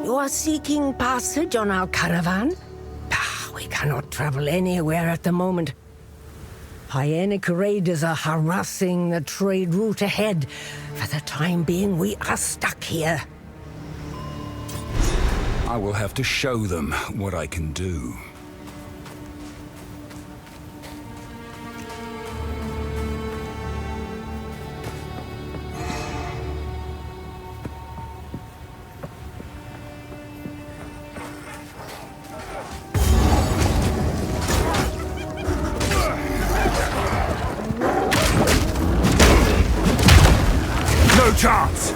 You are seeking passage on our caravan? We cannot travel anywhere at the moment. Hyenic raiders are harassing the trade route ahead. For the time being, we are stuck here. I will have to show them what I can do. No chance!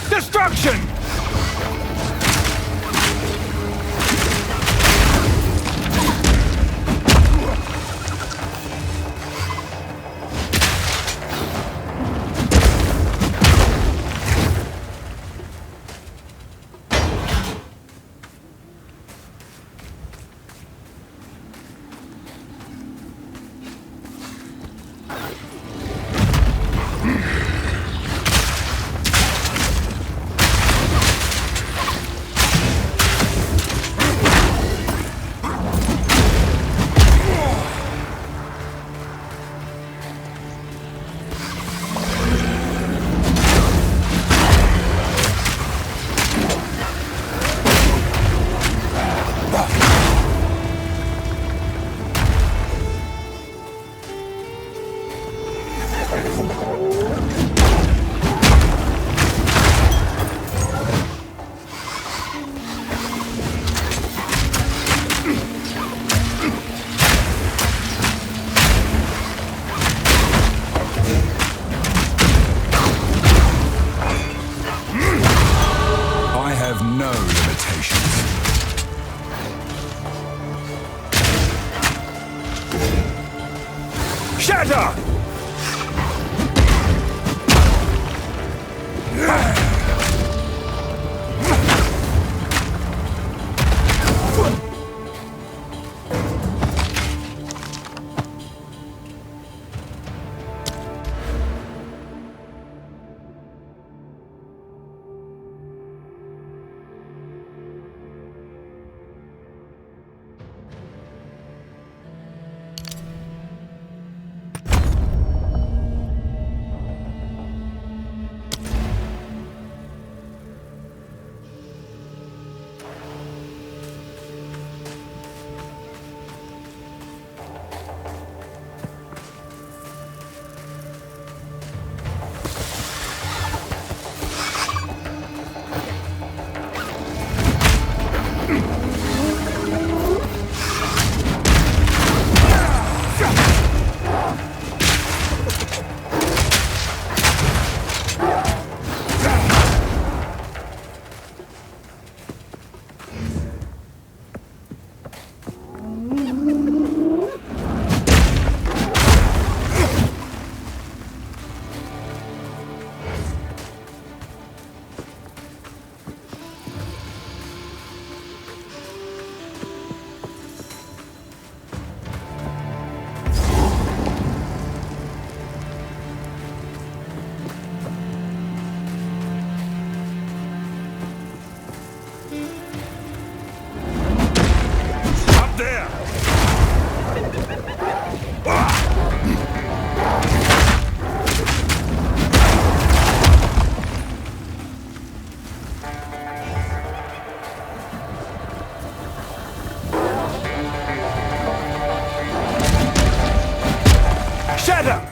Destruction! No limitations. Shatter! Shadow!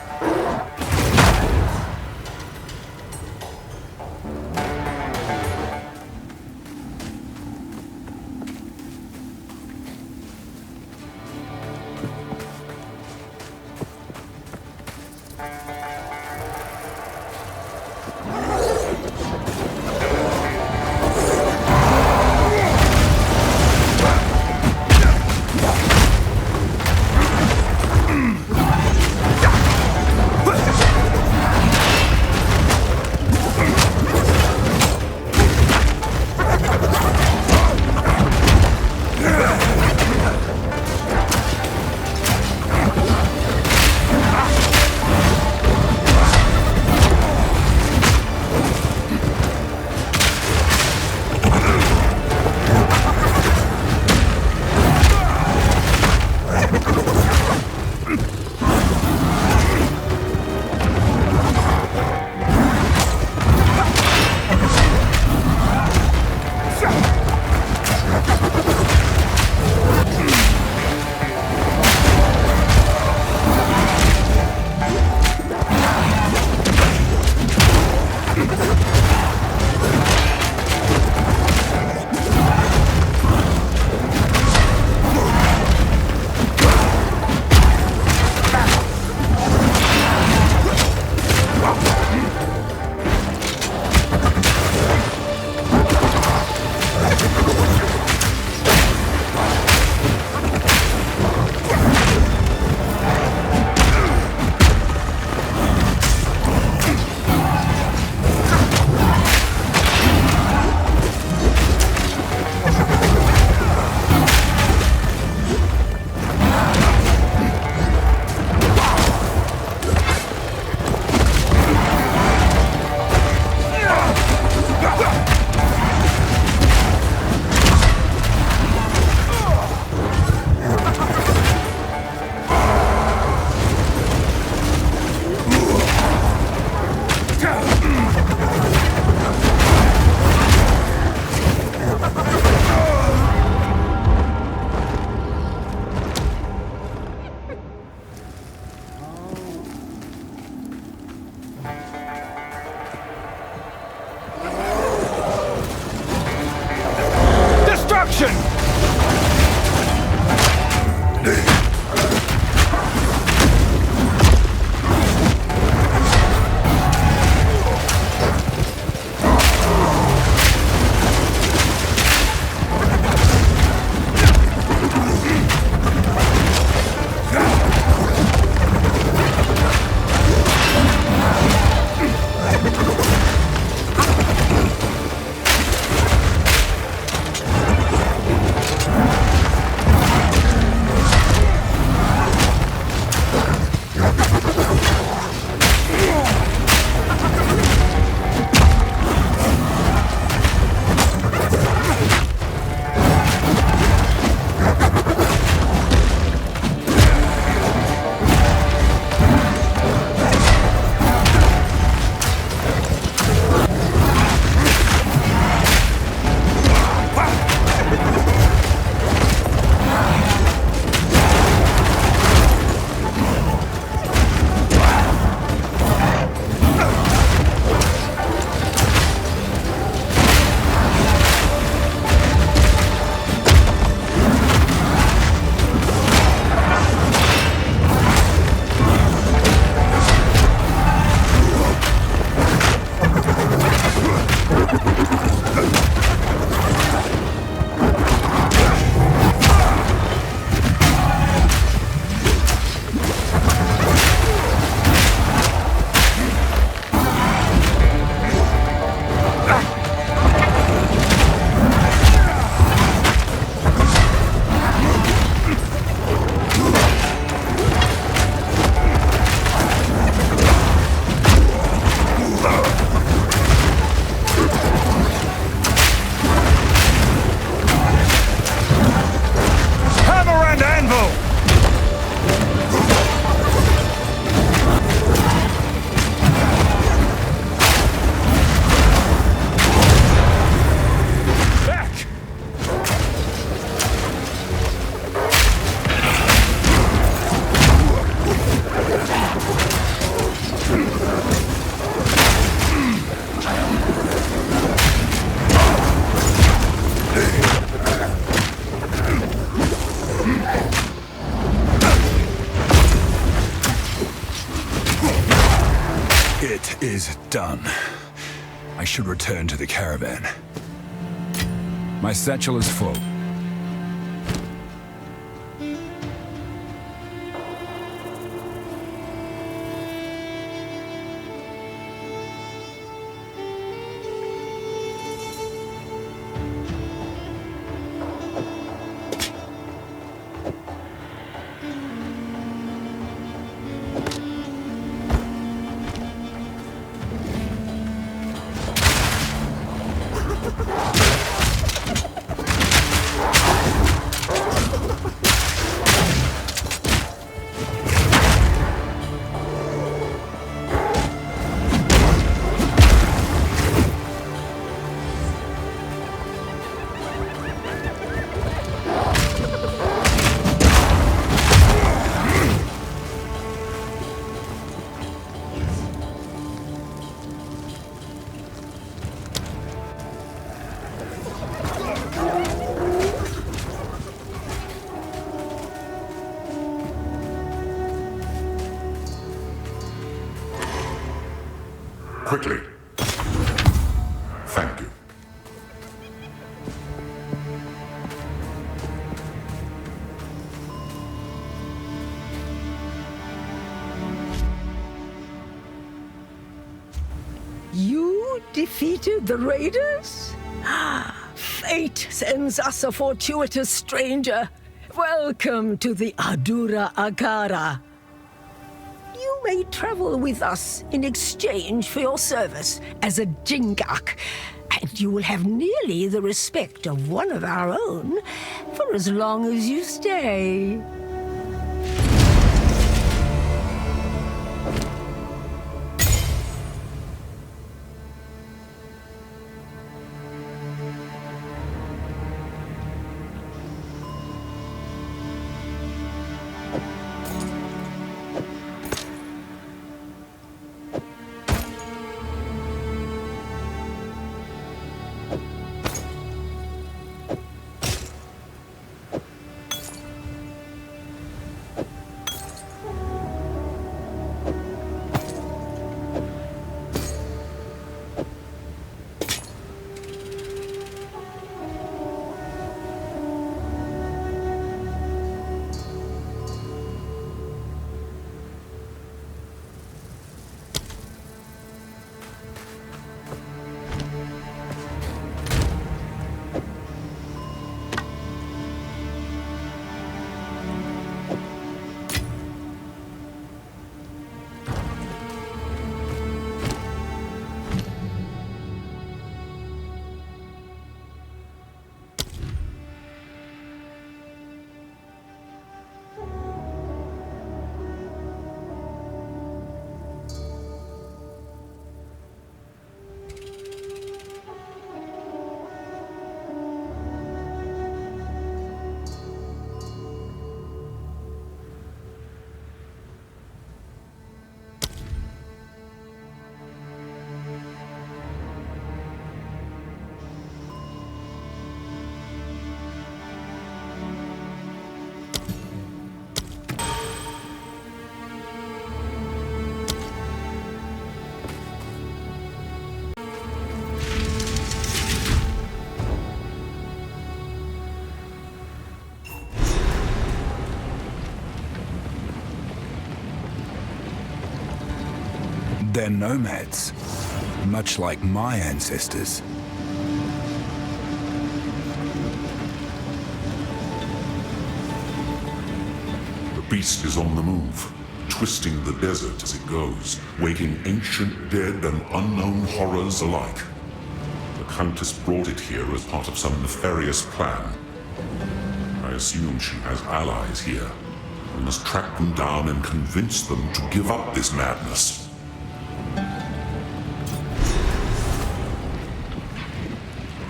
It is done. I should return to the caravan. My satchel is full. Quickly. Thank you. You defeated the raiders? Fate sends us a fortuitous stranger. Welcome to the Adura Agara. You may travel with us in exchange for your service as a Jingak, and you will have nearly the respect of one of our own for as long as you stay. They're nomads, much like my ancestors. The beast is on the move, twisting the desert as it goes, waking ancient dead and unknown horrors alike. The Countess brought it here as part of some nefarious plan. I assume she has allies here. We must track them down and convince them to give up this madness.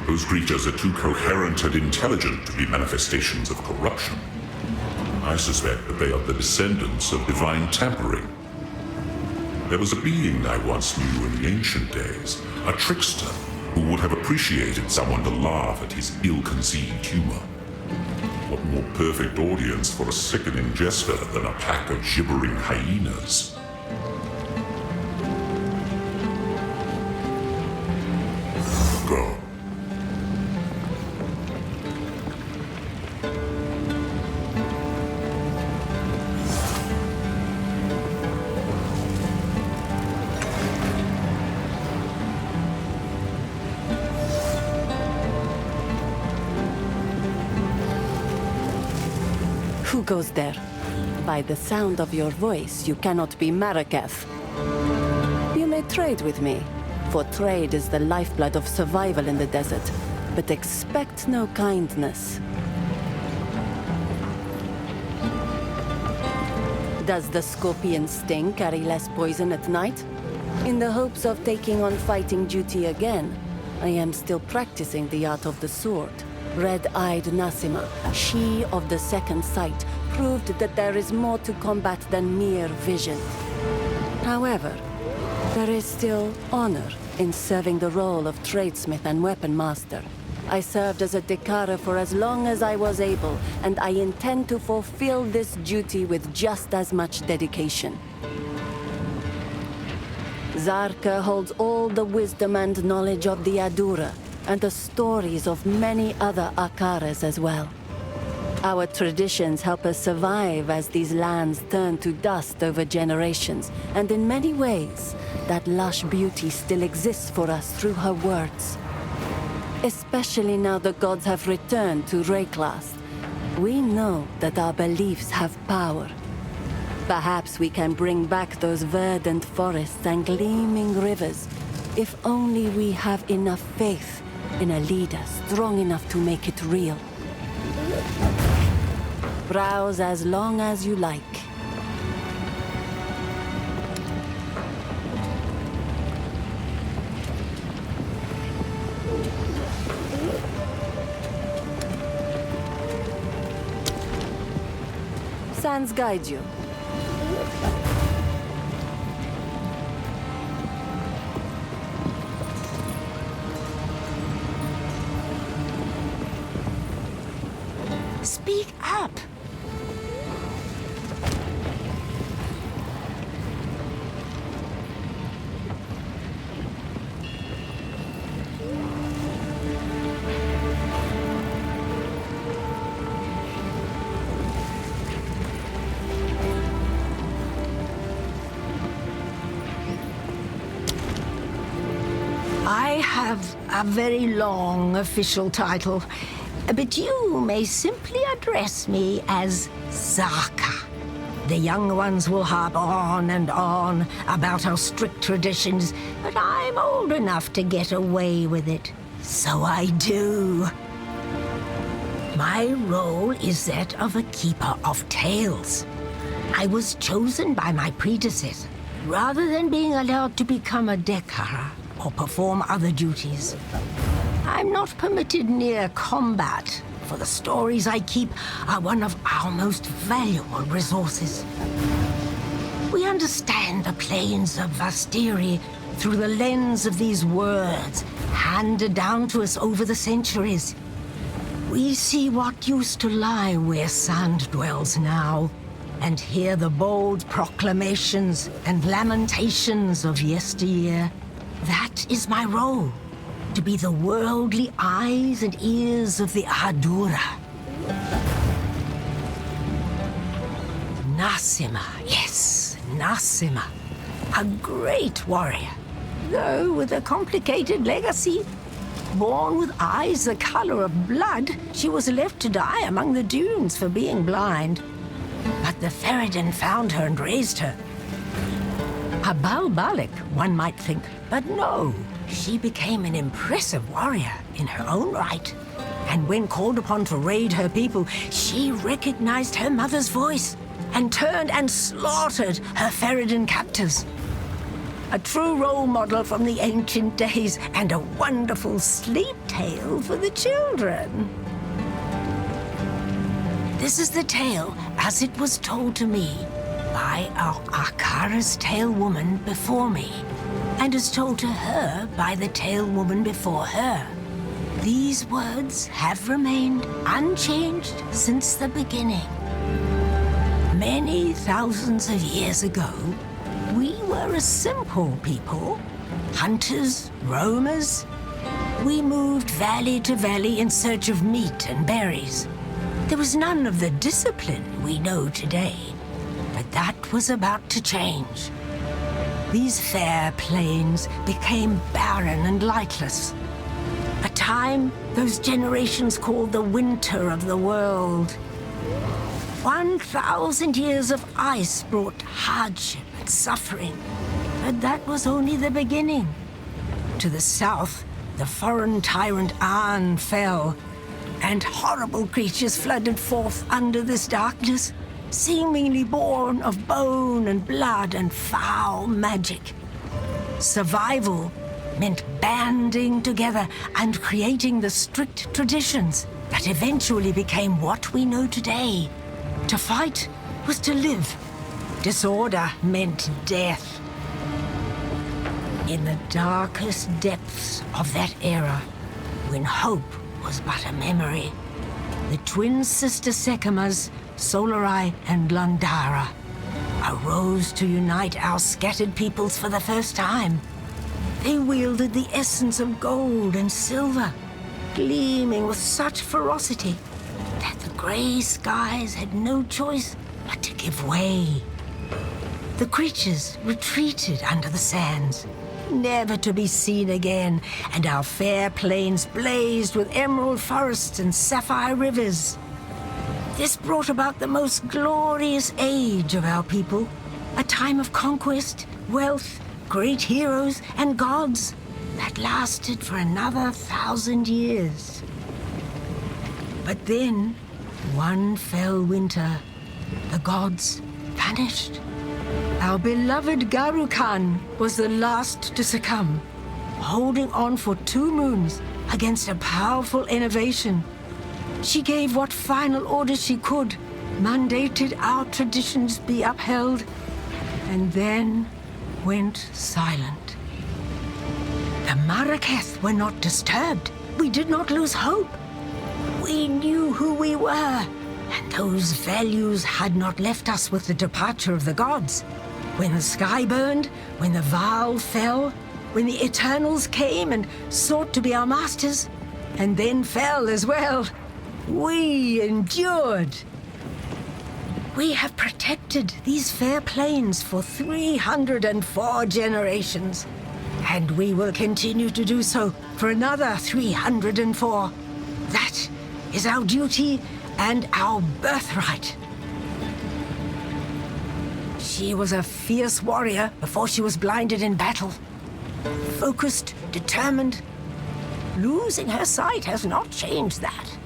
Those creatures are too coherent and intelligent to be manifestations of corruption. I suspect that they are the descendants of divine tampering. There was a being I once knew in the ancient days, a trickster, who would have appreciated someone to laugh at his ill-conceived humor. What more perfect audience for a sickening jester than a pack of gibbering hyenas? Who goes there? By the sound of your voice, you cannot be Marraketh. You may trade with me, for trade is the lifeblood of survival in the desert, but expect no kindness. Does the scorpion sting carry less poison at night? In the hopes of taking on fighting duty again, I am still practicing the art of the sword. Red-eyed Nassima, she of the second sight, proved that there is more to combat than mere vision. However, there is still honor in serving the role of tradesmith and weapon master. I served as a Dekara for as long as I was able, and I intend to fulfill this duty with just as much dedication. Zarka holds all the wisdom and knowledge of the Adura, and the stories of many other Akaras as well. Our traditions help us survive as these lands turn to dust over generations, and in many ways, that lush beauty still exists for us through her words. Especially now the gods have returned to Wraeclast, we know that our beliefs have power. Perhaps we can bring back those verdant forests and gleaming rivers, if only we have enough faith in a leader strong enough to make it real. Browse as long as you like. Sands guide you. Speak up! I have a very long official title, but you may simply address me as Zarka. The younger ones will harp on and on about our strict traditions, but I'm old enough to get away with it. So I do. My role is that of a keeper of tales. I was chosen by my predecessor, rather than being allowed to become a Dekara or perform other duties. I'm not permitted near combat, for the stories I keep are one of our most valuable resources. We understand the plains of Vastiri through the lens of these words handed down to us over the centuries. We see what used to lie where sand dwells now, and hear the bold proclamations and lamentations of yesteryear. That is my role, to be the worldly eyes and ears of the Adura. Nassima, yes, Nassima. A great warrior, though with a complicated legacy. Born with eyes the color of blood, she was left to die among the dunes for being blind. But the Ferredin found her and raised her. A Balbalik, one might think, but no. She became an impressive warrior in her own right. And when called upon to raid her people, she recognized her mother's voice and turned and slaughtered her Ferredin captives. A true role model from the ancient days and a wonderful sleep tale for the children. This is the tale as it was told to me by our Akara's tale woman before me, and is told to her by the tale woman before her. These words have remained unchanged since the beginning. Many thousands of years ago, we were a simple people, hunters, roamers. We moved valley to valley in search of meat and berries. There was none of the discipline we know today, but that was about to change. These fair plains became barren and lightless. A time those generations called the winter of the world. 1,000 years of ice brought hardship and suffering, but that was only the beginning. To the south, the foreign tyrant An fell, and horrible creatures flooded forth under this darkness, seemingly born of bone and blood and foul magic. Survival meant banding together and creating the strict traditions that eventually became what we know today. To fight was to live. Disorder meant death. In the darkest depths of that era, when hope was but a memory, the twin sister Sekimas, Solarai and Landara, arose to unite our scattered peoples for the first time. They wielded the essence of gold and silver, gleaming with such ferocity that the grey skies had no choice but to give way. The creatures retreated under the sands, never to be seen again, and our fair plains blazed with emerald forests and sapphire rivers. This brought about the most glorious age of our people, a time of conquest, wealth, great heroes, and gods that lasted for another 1,000 years. But then, one fell winter, the gods vanished. Our beloved Garukan was the last to succumb, holding on for 2 moons against a powerful innovation. She gave what final orders she could, mandated our traditions be upheld, and then went silent. The Maraketh were not disturbed. We did not lose hope. We knew who we were, and those values had not left us with the departure of the gods. When the sky burned, when the Vaal fell, when the Eternals came and sought to be our masters, and then fell as well, we endured. We have protected these fair plains for 304 generations, and we will continue to do so for another 304. That is our duty and our birthright. She was a fierce warrior before she was blinded in battle. Focused, determined. Losing her sight has not changed that.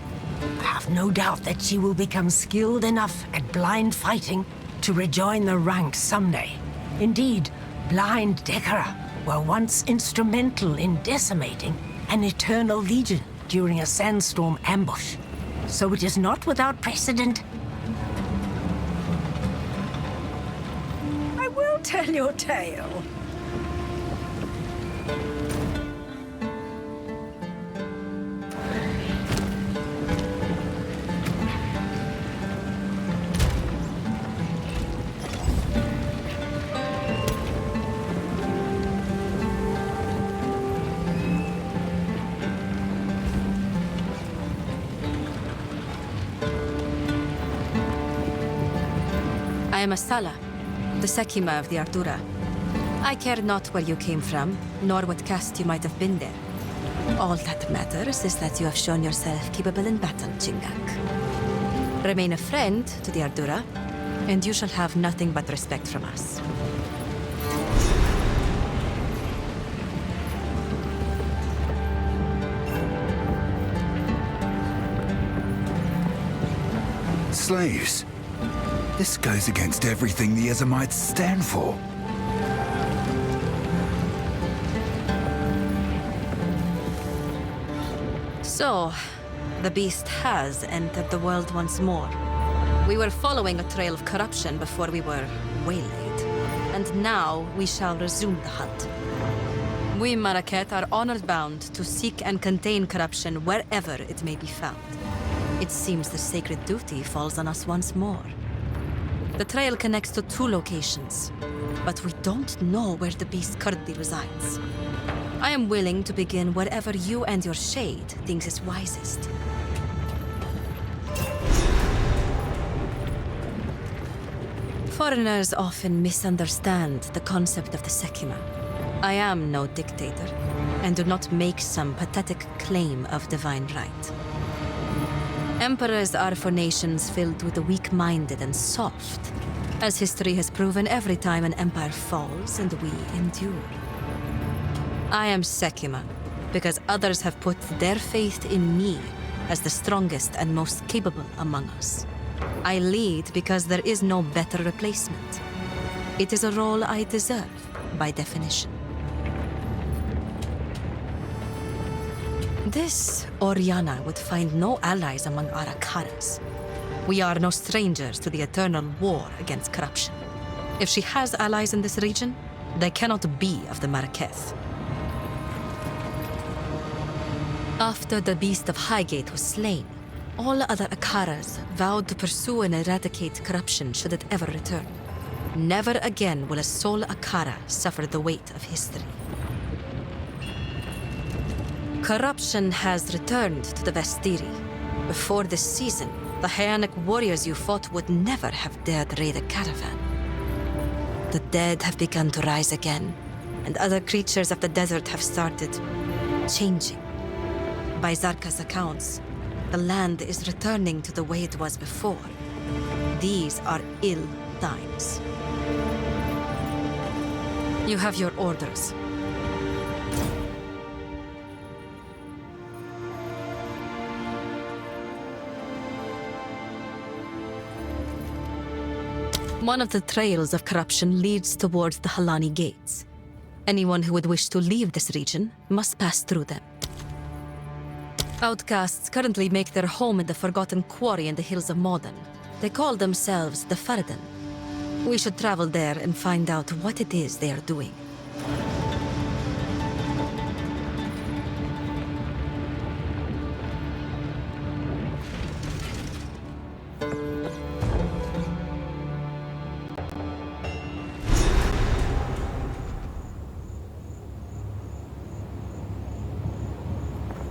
I have no doubt that she will become skilled enough at blind fighting to rejoin the ranks someday. Indeed, blind Dekara were once instrumental in decimating an Eternal Legion during a sandstorm ambush. So it is not without precedent. I will tell your tale. I am Asala, the Sekima of the Ardura. I care not where you came from, nor what caste you might have been there. All that matters is that you have shown yourself capable in battle, Chingak. Remain a friend to the Ardura, and you shall have nothing but respect from us. Slaves. This goes against everything the Ezamites stand for. So, the beast has entered the world once more. We were following a trail of corruption before we were waylaid. And now we shall resume the hunt. We Maraketh are honored bound to seek and contain corruption wherever it may be found. It seems the sacred duty falls on us once more. The trail connects to 2 locations, but we don't know where the beast currently resides. I am willing to begin wherever you and your shade thinks is wisest. Foreigners often misunderstand the concept of the Sekima. I am no dictator, and do not make some pathetic claim of divine right. Emperors are for nations filled with the weak-minded and soft, as history has proven every time an empire falls and we endure. I am Sekima, because others have put their faith in me as the strongest and most capable among us. I lead because there is no better replacement. It is a role I deserve, by definition. This Oriana would find no allies among our Akaras. We are no strangers to the eternal war against corruption. If she has allies in this region, they cannot be of the Marqueth. After the Beast of Highgate was slain, all other Akaras vowed to pursue and eradicate corruption should it ever return. Never again will a sole Akara suffer the weight of history. Corruption has returned to the Vestiri. Before this season, the Hyanic warriors you fought would never have dared raid a caravan. The dead have begun to rise again, and other creatures of the desert have started changing. By Zarka's accounts, the land is returning to the way it was before. These are ill times. You have your orders. One of the trails of corruption leads towards the Halani gates. Anyone who would wish to leave this region must pass through them. Outcasts currently make their home in the Forgotten Quarry in the hills of Modern. They call themselves the Faradan. We should travel there and find out what it is they are doing.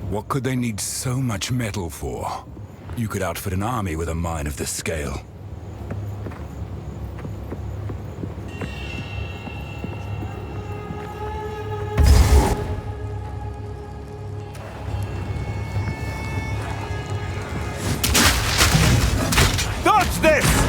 What could they need so much metal for? You could outfit an army with a mine of this scale. Dodge this!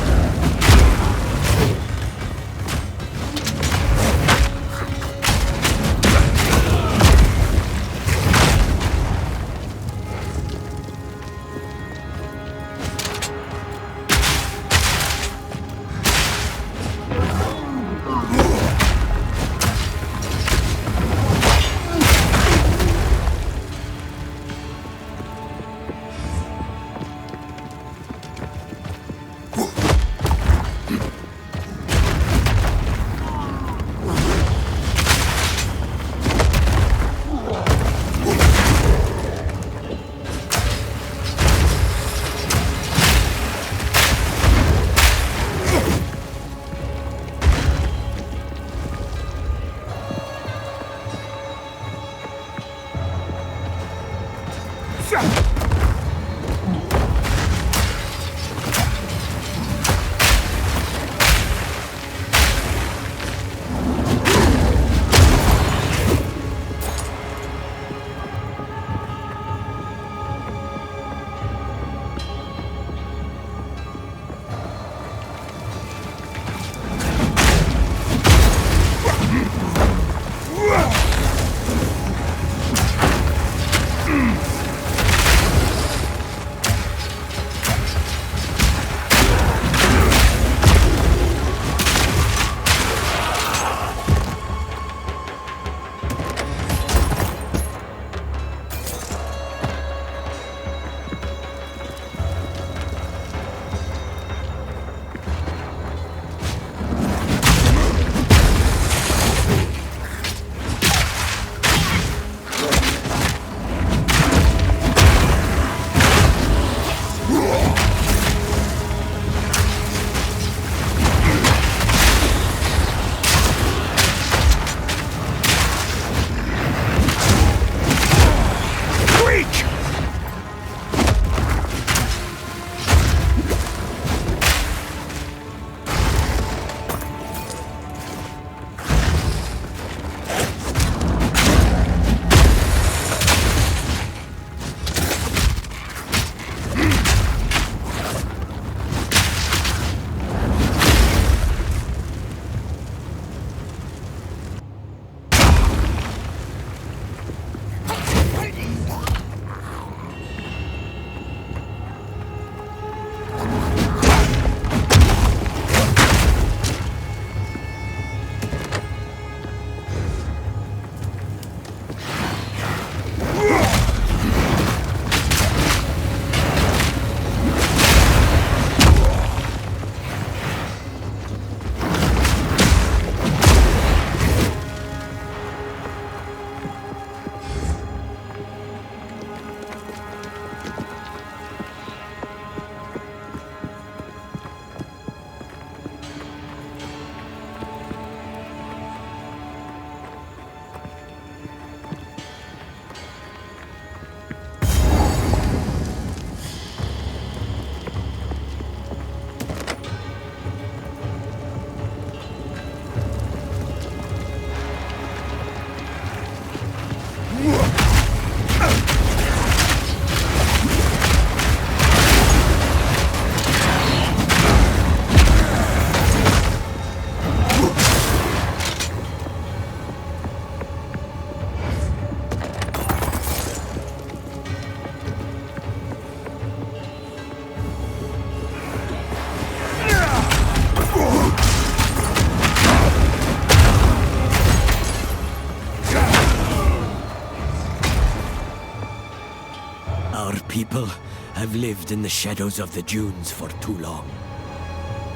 people have lived in the shadows of the dunes for too long.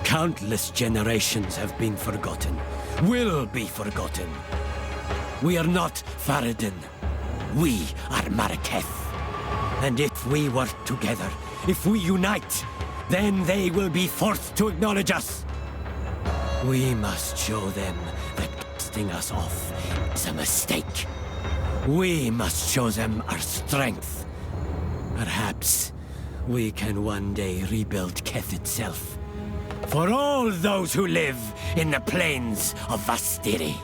Countless generations have been forgotten, will be forgotten. We are not Faradin. We are Maraketh. And if we work together, if we unite, then they will be forced to acknowledge us. We must show them that casting us off is a mistake. We must show them our strength. Perhaps we can one day rebuild Keth itself. For all those who live in the plains of Vastiri.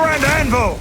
and anvil!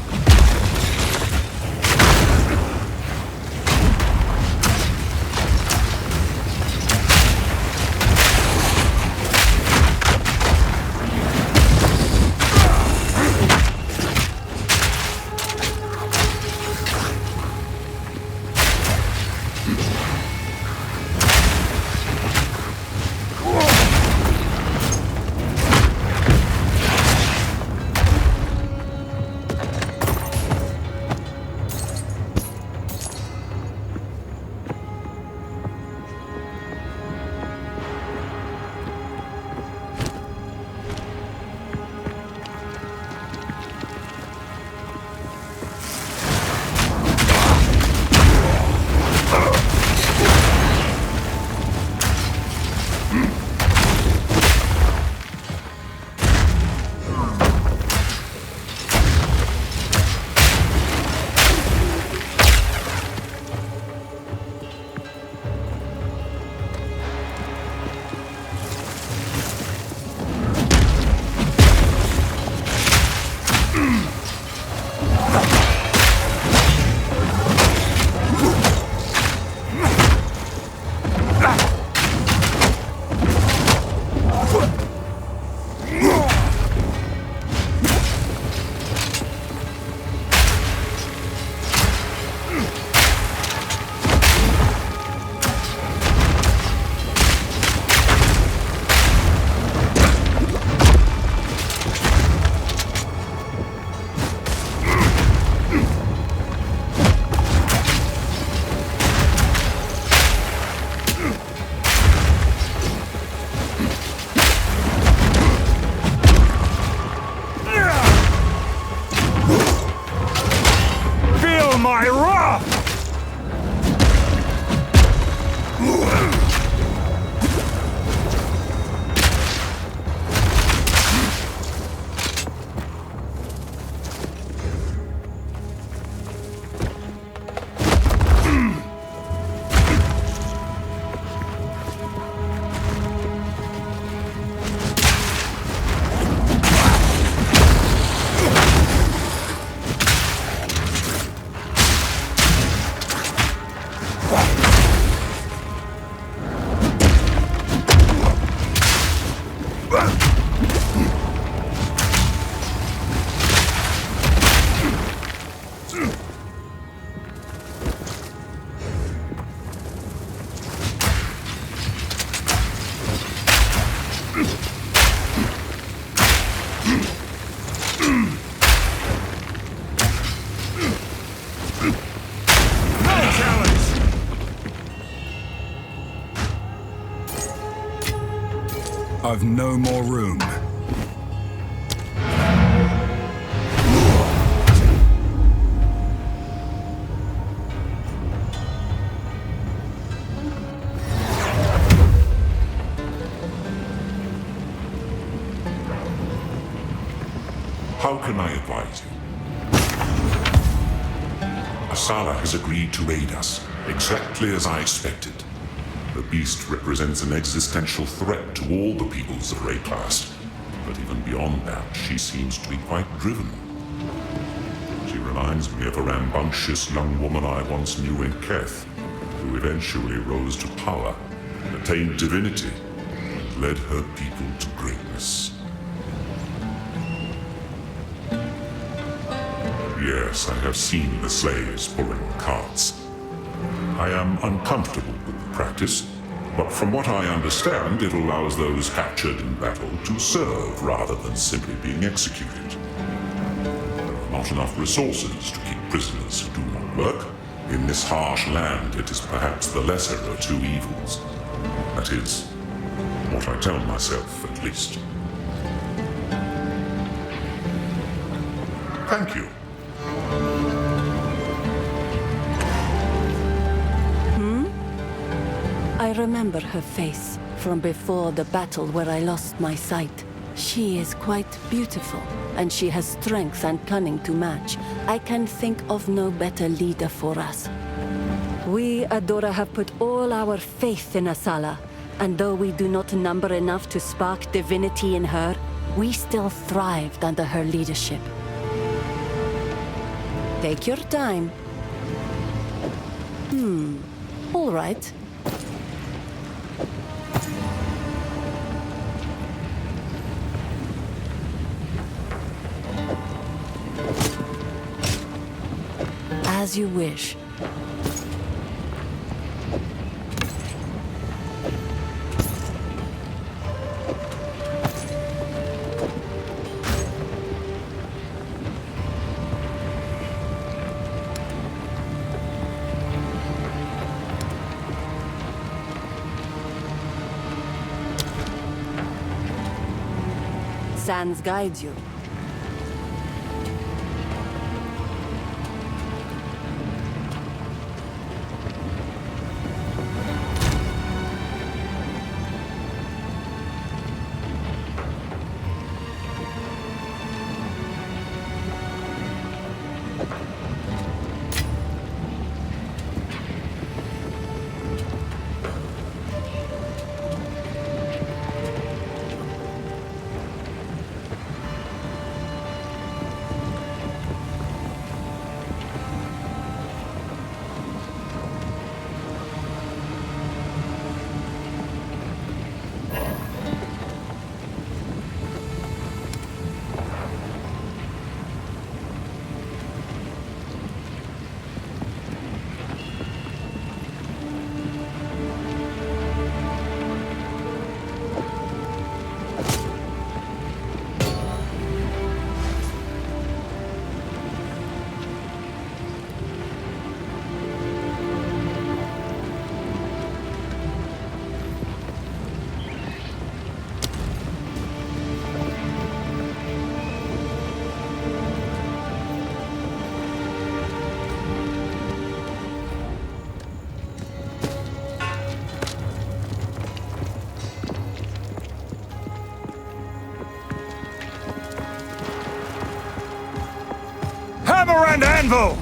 I've no more room. How can I advise you? Asala has agreed to aid us, exactly as I expected. The beast represents an existential threat to all the peoples of Wraeclast. But even beyond that, she seems to be quite driven. She reminds me of a rambunctious young woman I once knew in Keth, who eventually rose to power, attained divinity, and led her people to greatness. Yes, I have seen the slaves pulling carts. I am uncomfortable with the practice, but from what I understand, it allows those captured in battle to serve rather than simply being executed. There are not enough resources to keep prisoners who do not work. In this harsh land, it is perhaps the lesser of two evils. That is, what I tell myself, at least. Thank you. I remember her face from before the battle where I lost my sight. She is quite beautiful, and she has strength and cunning to match. I can think of no better leader for us. We, Adora, have put all our faith in Asala, and though we do not number enough to spark divinity in her, we still thrived under her leadership. Take your time. All right. As you wish. Sans guides you. Hammer and anvil!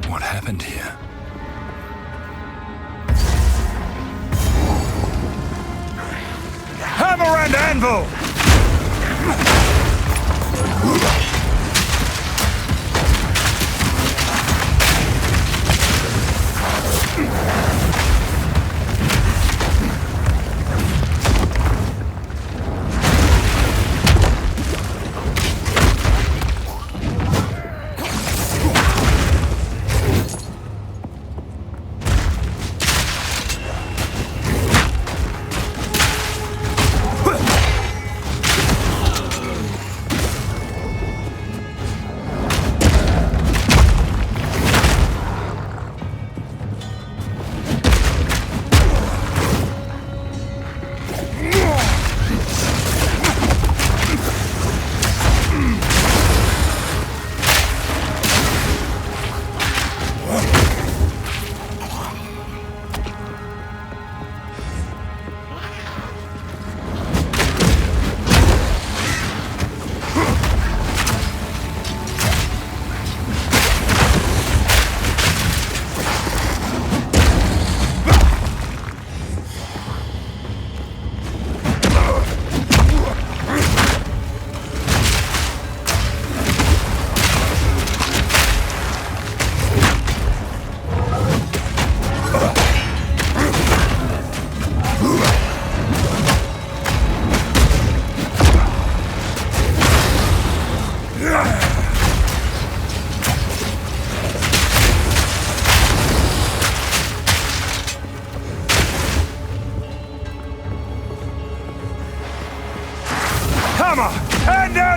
What happened here? Hammer and anvil!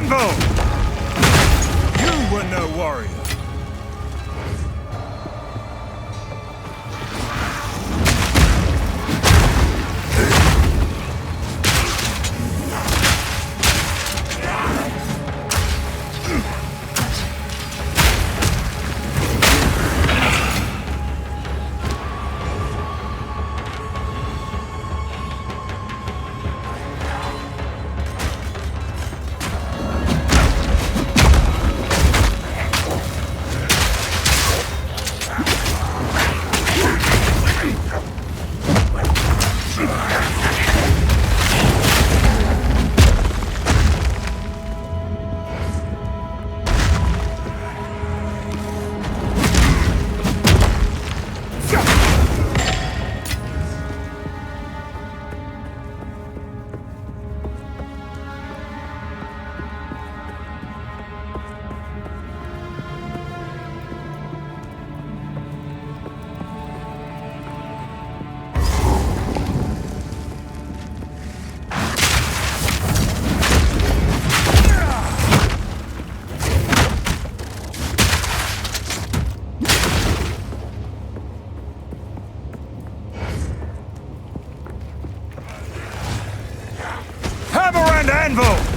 anvil! You were no warrior. And anvil!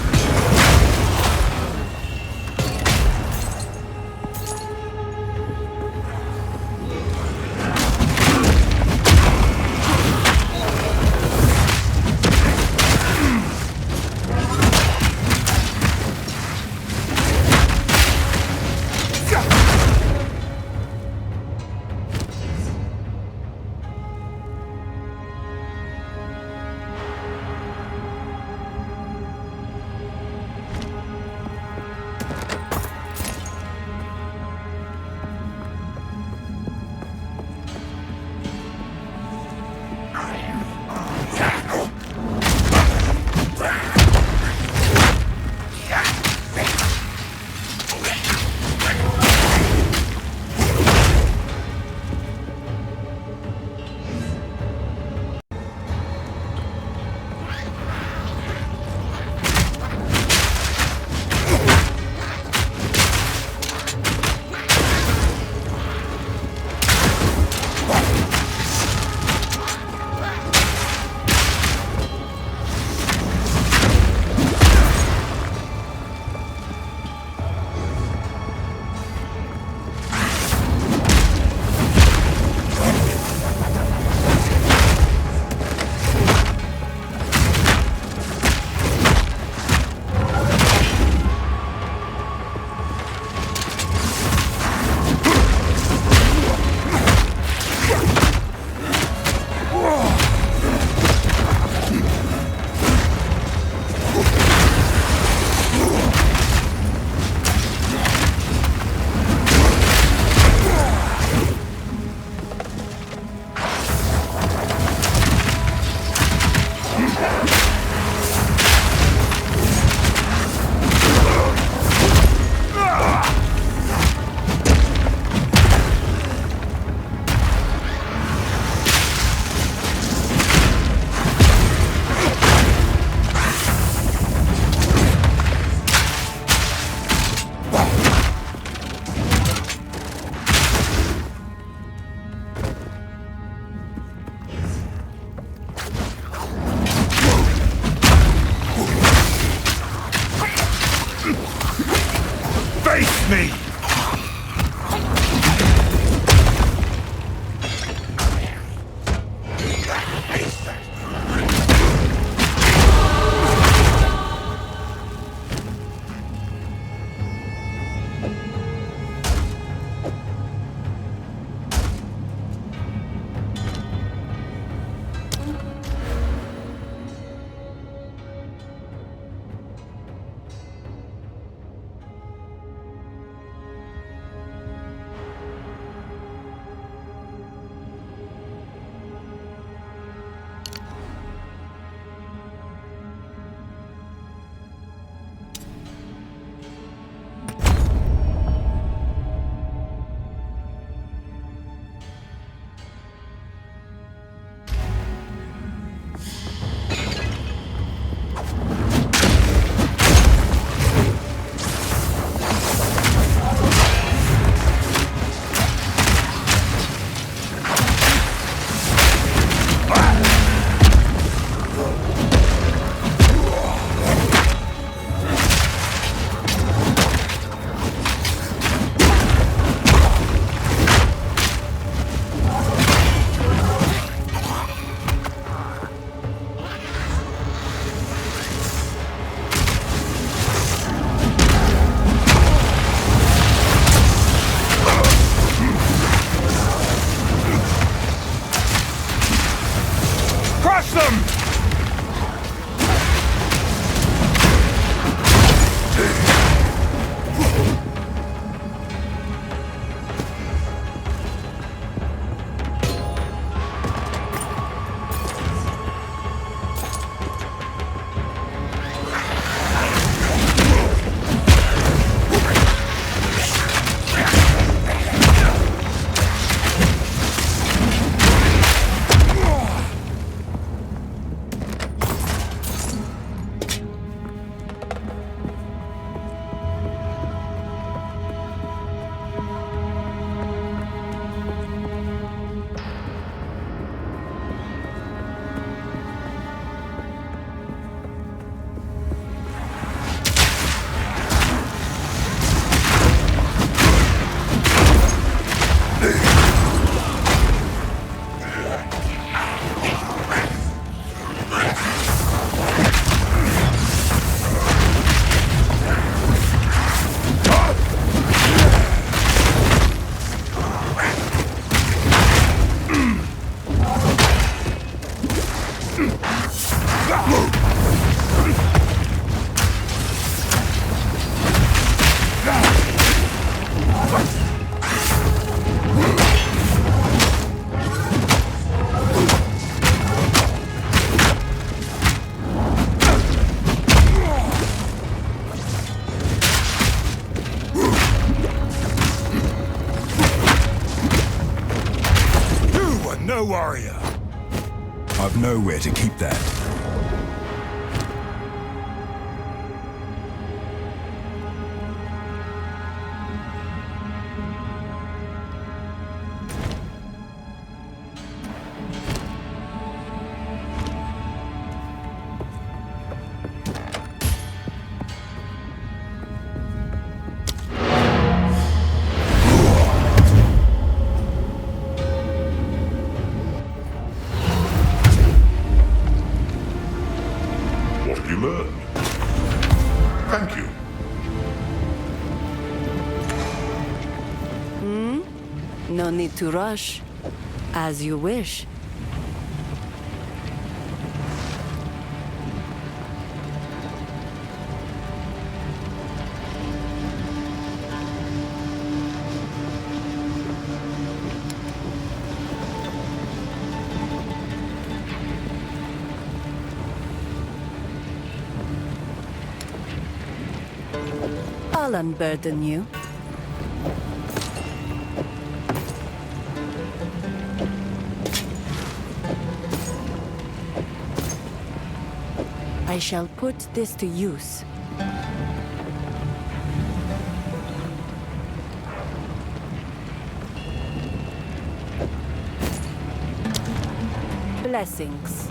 Crush them! No warrior. I've nowhere to keep that. Thank you. No need to rush. As you wish. I'll unburden you. I shall put this to use. Blessings.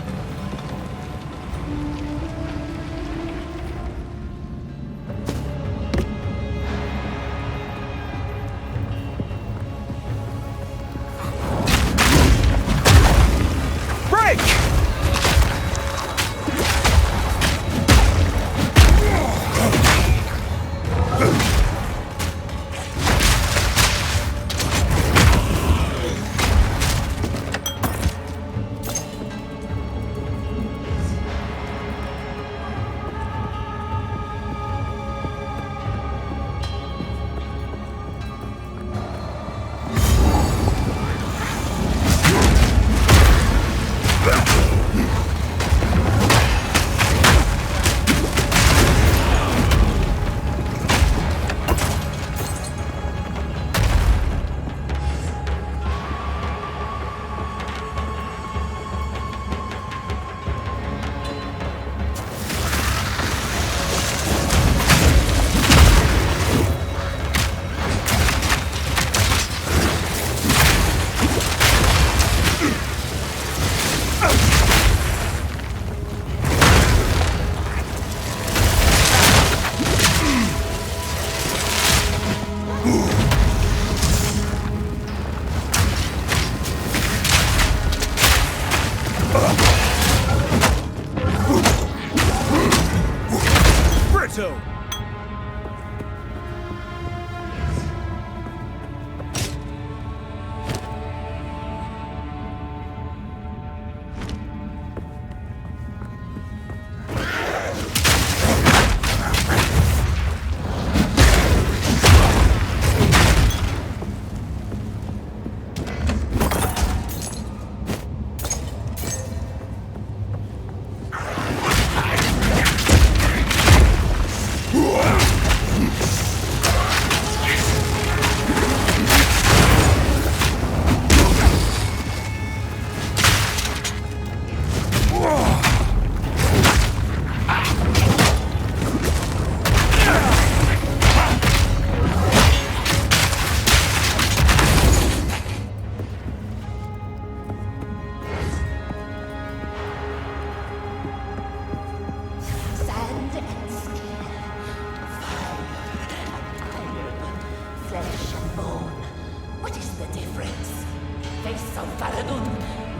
Face of Faradun,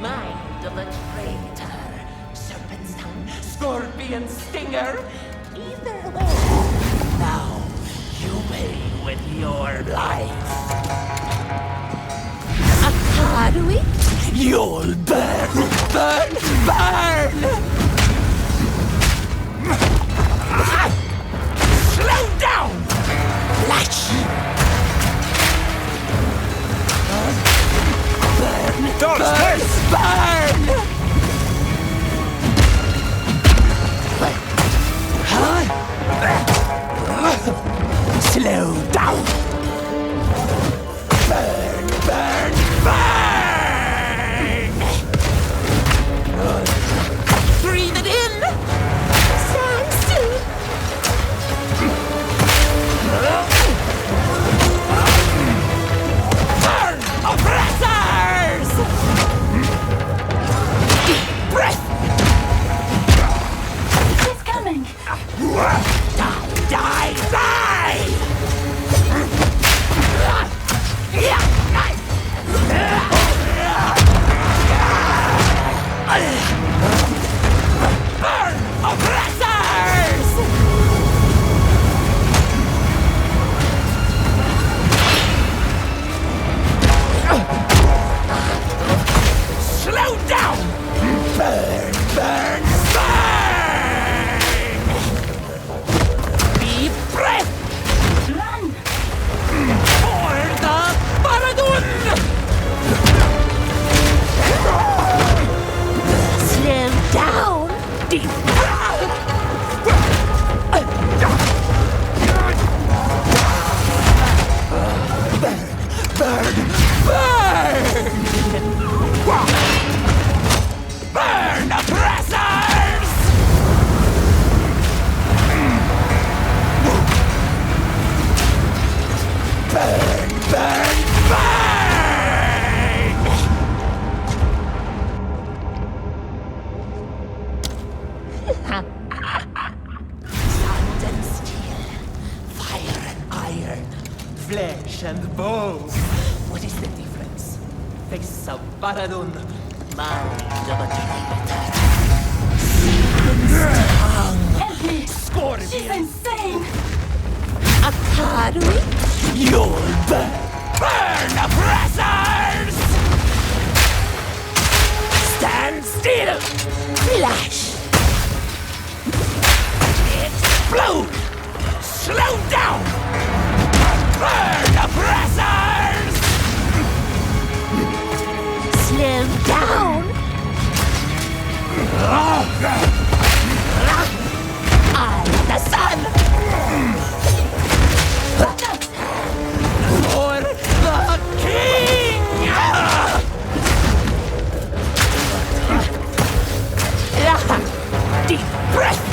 mind of the traitor. Serpent's tongue, scorpion stinger. Either way. Now, you pay with your life. Akadui? You'll burn, burn, burn! Slow down! Flash! Burn, burn, burn! Slow down! Burn, burn, burn! Breathe it in! Stand still! Burn, oppressors! Deep breath! It's coming! Die, die, die! Burn, oppressors! Slow down! Burn, burn, burn! Deep breath! Run! For the Paradun! Slow down! Deep burn! Burn, oppressors! Burn, burn, burn! Sand and steel, fire and iron, flesh and bones. What is the difference? Face of Baradun, mind of a traitor. Help me! Scorpion! She's insane! Akadui? You'll burn! Burn, oppressors! Stand still! Flash! Explode! Slow down! Burn, oppressors! Slow down! I am the sun! For the king! Deep breath!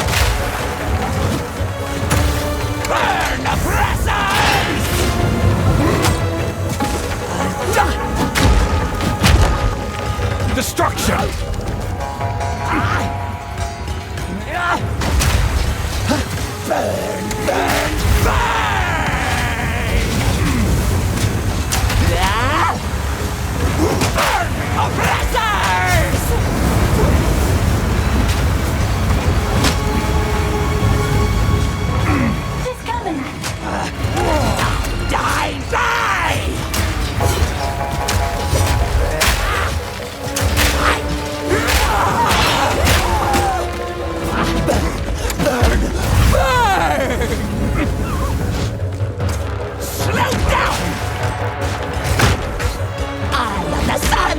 Burn, oppressors! Destruction! Burn, burn, burn! Burn, oppressors! She's coming! Die, die! Burn, burn! Slow down! I am the sun!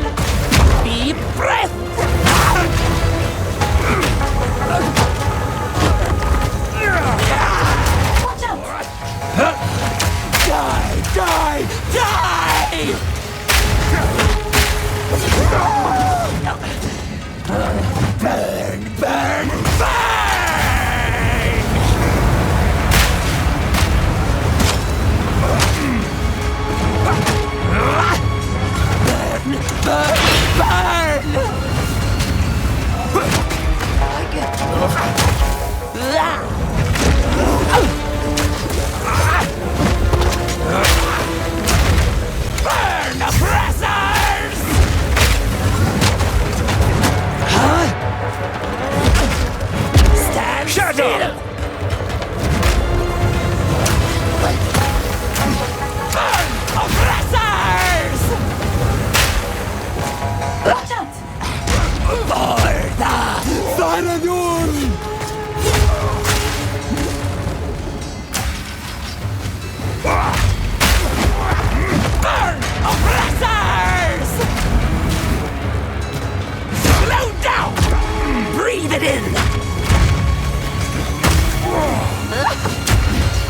Get in!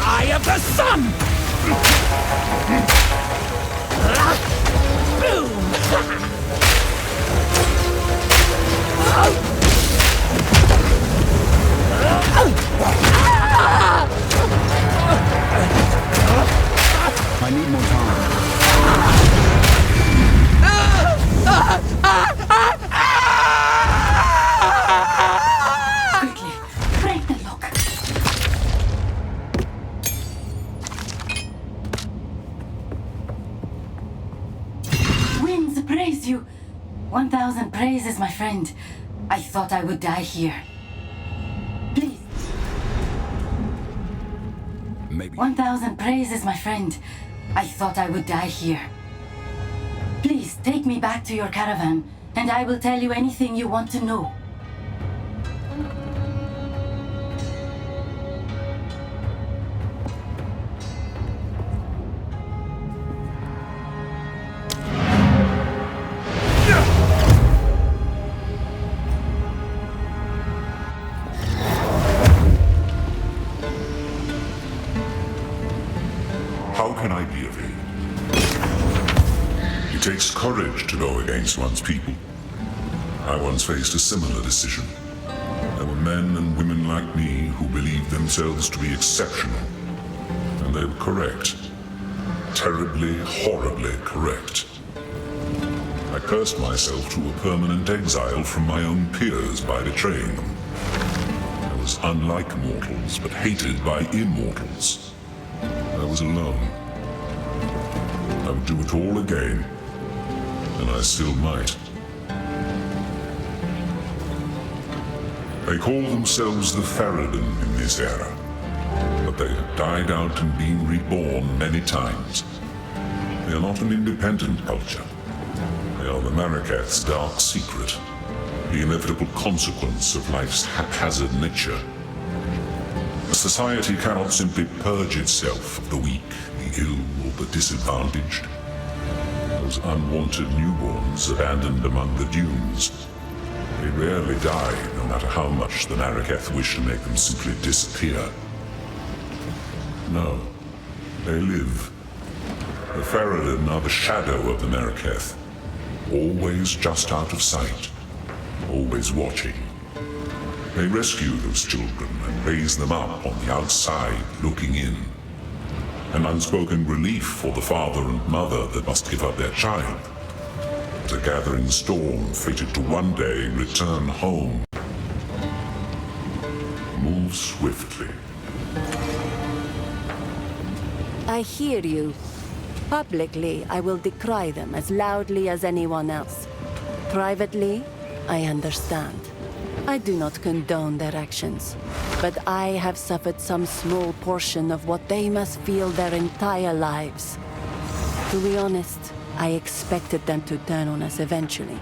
Eye of the sun! Boom! I need more time. Quickly, break the lock. Winds praise you. 1,000 praises, my friend. I thought I would die here. Please. Maybe. 1,000 praises, my friend. I thought I would die here. Please take me back to your caravan, and I will tell you anything you want to know. How can I be of aid? It takes courage to go against one's people. I once faced a similar decision. There were men and women like me who believed themselves to be exceptional. And they were correct. Terribly, horribly correct. I cursed myself to a permanent exile from my own peers by betraying them. I was unlike mortals, but hated by immortals. I was alone. I would do it all again, and I still might. They call themselves the Farad'n in this era, but they have died out and been reborn many times. They are not an independent culture. They are the Mariketh's dark secret, the inevitable consequence of life's haphazard nature. A society cannot simply purge itself of the weak, the ill, or the disadvantaged. Those unwanted newborns abandoned among the dunes. They rarely die, no matter how much the Mariketh wish to make them simply disappear. No, they live. The Farad'n are the shadow of the Mariketh, always just out of sight, always watching. They rescue those children and raise them up on the outside, looking in. An unspoken relief for the father and mother that must give up their child. But a gathering storm fated to one day return home. Move swiftly. I hear you. Publicly, I will decry them as loudly as anyone else. Privately, I understand. I do not condone their actions, but I have suffered some small portion of what they must feel their entire lives. To be honest, I expected them to turn on us eventually.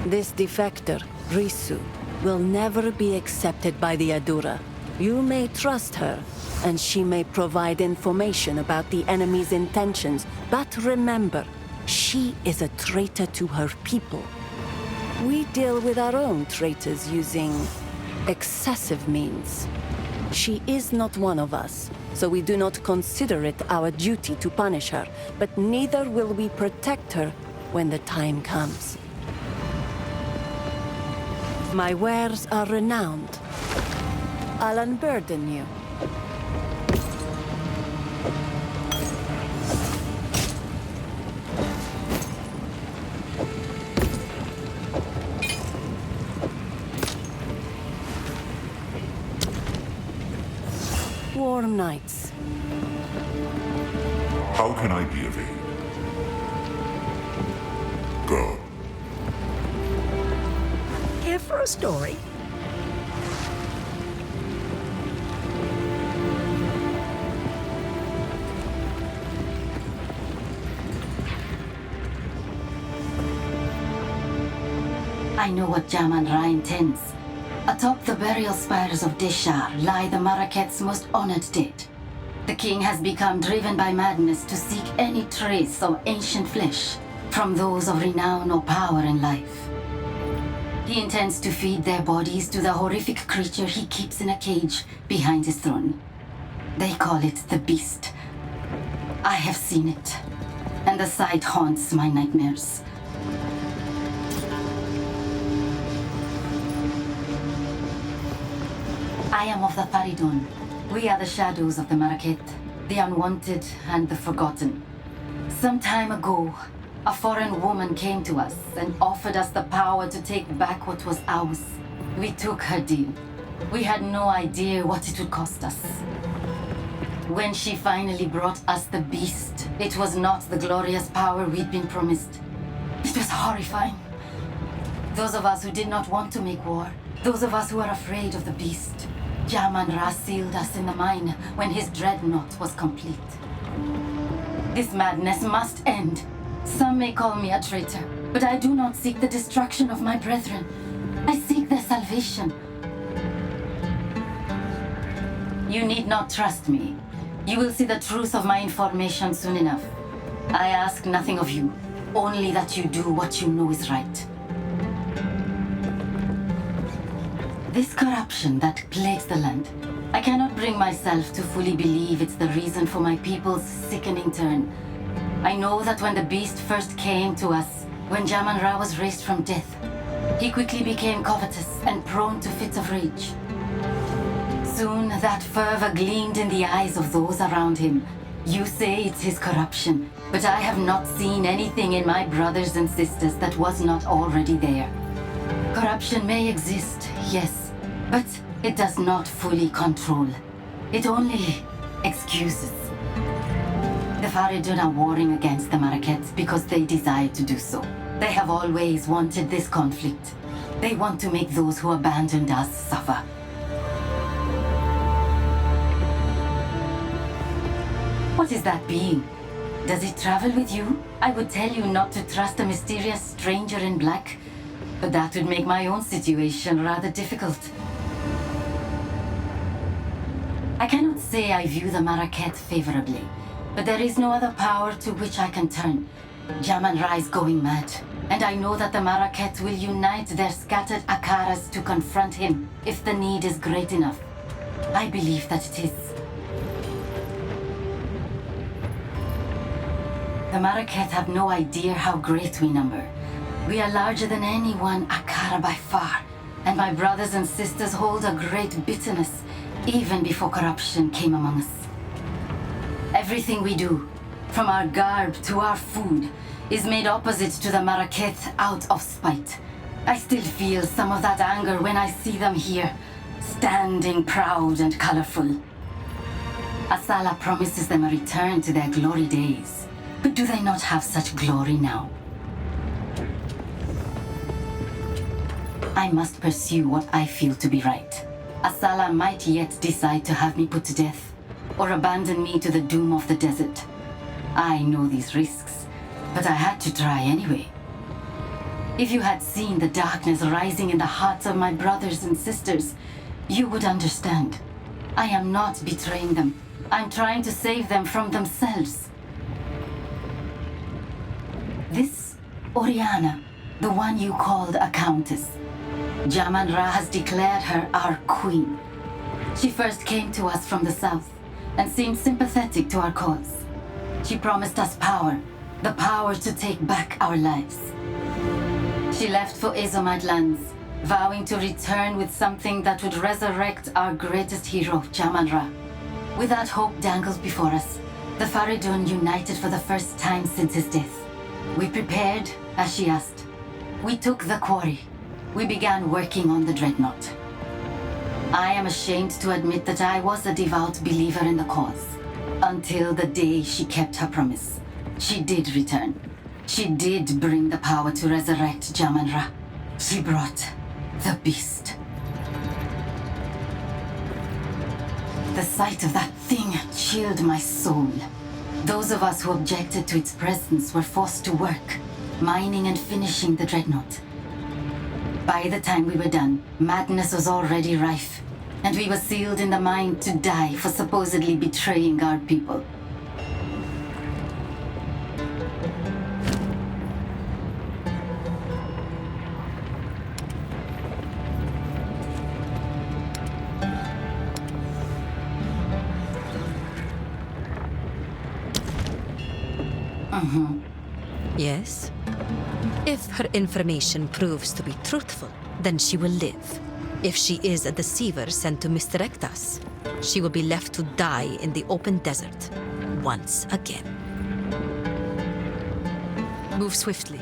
This defector, Risu, will never be accepted by the Adura. You may trust her, and she may provide information about the enemy's intentions, but remember, she is a traitor to her people. We deal with our own traitors using excessive means. She is not one of us, so we do not consider it our duty to punish her, but neither will we protect her when the time comes. My wares are renowned. I'll unburden you. Warm nights. How can I be of aid? Go. Care for a story? I know what Jaman Ra intends. Atop the burial spires of Deshar lie the Maraketh's most honored dead. The king has become driven by madness to seek any trace of ancient flesh from those of renown or power in life. He intends to feed their bodies to the horrific creature he keeps in a cage behind his throne. They call it the Beast. I have seen it, and the sight haunts my nightmares. I am of the Faridun. We are the shadows of the Maraket, the unwanted and the forgotten. Some time ago, a foreign woman came to us and offered us the power to take back what was ours. We took her deal. We had no idea what it would cost us. When she finally brought us the Beast, it was not the glorious power we'd been promised. It was horrifying. Those of us who did not want to make war, those of us who were afraid of the Beast, Jaman-Ra sealed us in the mine when his dreadnought was complete. This madness must end. Some may call me a traitor, but I do not seek the destruction of my brethren. I seek their salvation. You need not trust me. You will see the truth of my information soon enough. I ask nothing of you, only that you do what you know is right. This corruption that plagues the land, I cannot bring myself to fully believe it's the reason for my people's sickening turn. I know that when the Beast first came to us, when Jaman-Ra was raised from death, he quickly became covetous and prone to fits of rage. Soon that fervor gleamed in the eyes of those around him. You say it's his corruption, but I have not seen anything in my brothers and sisters that was not already there. Corruption may exist, yes, but it does not fully control. It only excuses. The Faridun are warring against the Marakets because they desire to do so. They have always wanted this conflict. They want to make those who abandoned us suffer. What is that being? Does it travel with you? I would tell you not to trust a mysterious stranger in black, but that would make my own situation rather difficult. I cannot say I view the Maraket favorably, but there is no other power to which I can turn. Jaman-Ra is going mad, and I know that the Maraket will unite their scattered Akaras to confront him if the need is great enough. I believe that it is. The Maraket have no idea how great we number. We are larger than any one Akara by far, and my brothers and sisters hold a great bitterness, even before corruption came among us. Everything we do, from our garb to our food, is made opposite to the Maraket out of spite. I still feel some of that anger when I see them here, standing proud and colorful. Asala promises them a return to their glory days, but do they not have such glory now? I must pursue what I feel to be right. Asala might yet decide to have me put to death, or abandon me to the doom of the desert. I know these risks, but I had to try anyway. If you had seen the darkness rising in the hearts of my brothers and sisters, you would understand. I am not betraying them. I'm trying to save them from themselves. This Oriana, the one you called a countess, Jaman-Ra has declared her our queen. She first came to us from the south and seemed sympathetic to our cause. She promised us power, the power to take back our lives. She left for Azomite lands, vowing to return with something that would resurrect our greatest hero, Jaman-Ra. With that hope dangled before us, the Faridun united for the first time since his death. We prepared, as she asked. We took the quarry. We began working on the dreadnought. I am ashamed to admit that I was a devout believer in the cause, until the day she kept her promise. She did return. She did bring the power to resurrect Jaman-Ra. She brought the Beast. The sight of that thing chilled my soul. Those of us who objected to its presence were forced to work, mining and finishing the dreadnought. By the time we were done, madness was already rife, and we were sealed in the mine to die for supposedly betraying our people. Yes? If her information proves to be truthful, then she will live. If she is a deceiver sent to misdirect us, she will be left to die in the open desert once again. Move swiftly.